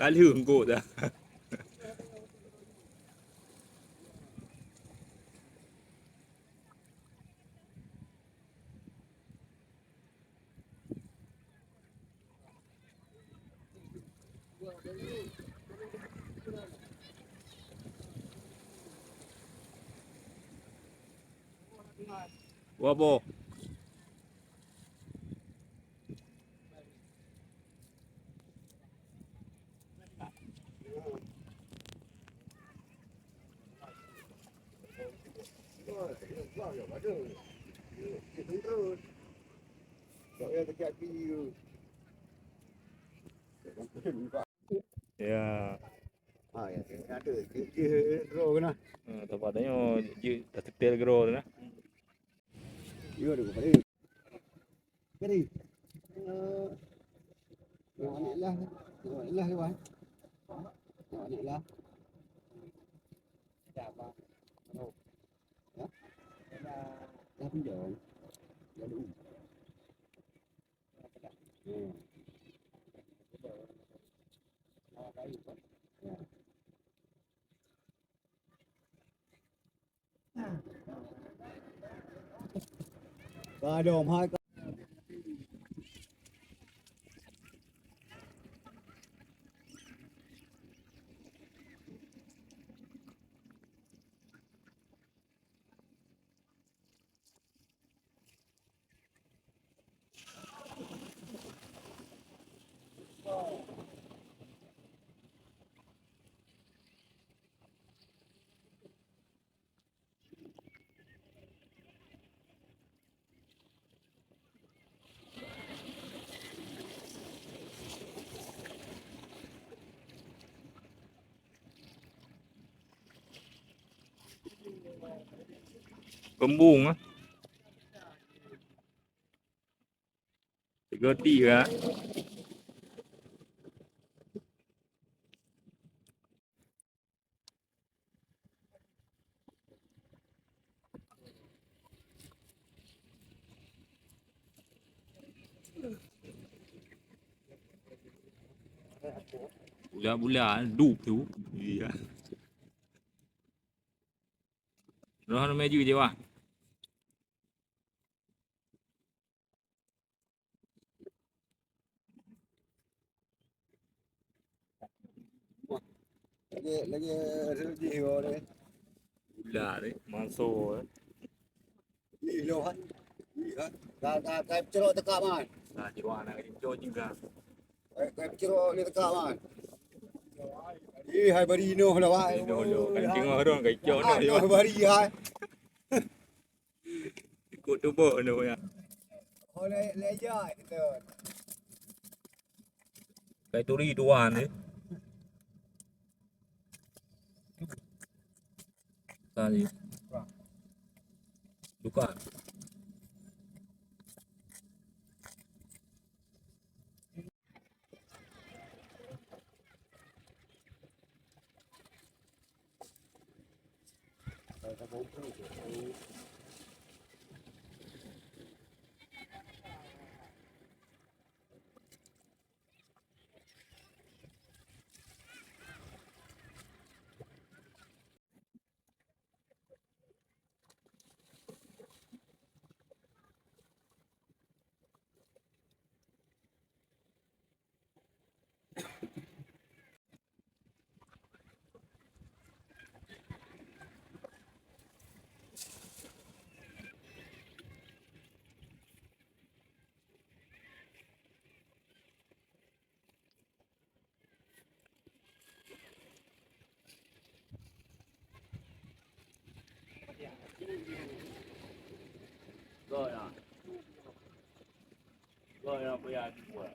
Kali hungkuk dah. Wabo. Ya. Ada je draw kena. Tempatnya je dah setel gero tu nah. Yo ada pada. Keri. Nak lah. Nak lah. Nak lah. Dah apa? Ya. Dah pinjam. Dah dulu. Ada om hai. Kembung ah. Gerti ke? Bulan-bulan dup tu. Iya. Rohan maju je wah. Lagi rezeki orang. Bulan ni masuk eh. Ni lo han. Dah cerok tekak man. Nah, jeruan nak hijau juga. Cerok ni tekak man. Hai bari noh lah wah. Dulu kencing orang ke hijau Ah, ni. noh bari hai. Ikut tu bo tu ya. Oh leja kita. Kai turi tuan ni. Tadi. Buka. Rồi à. Rồi à, bây giờ đi qua.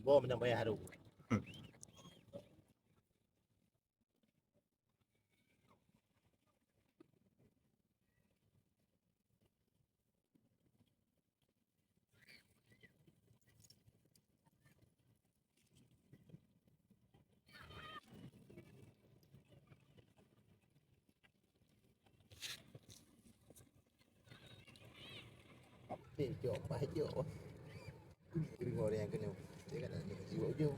Bom yang bayar haru. Ni jom, baik jom. Kena orang yang kena. Dia kata jiwa je.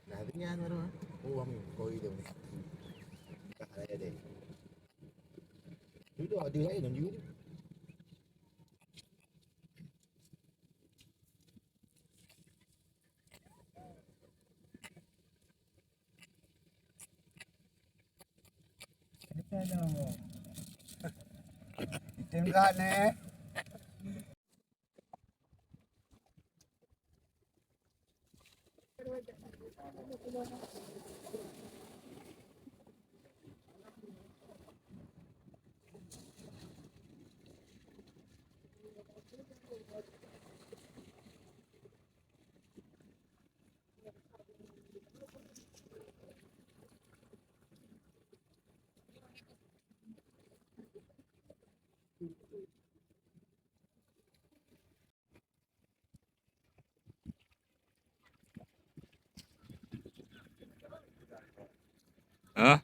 Nah, dengan mana? Oh, kami koi tu ni. Kat ada deh. Dulu ada lain dan juga. Tinggal ni. Hả?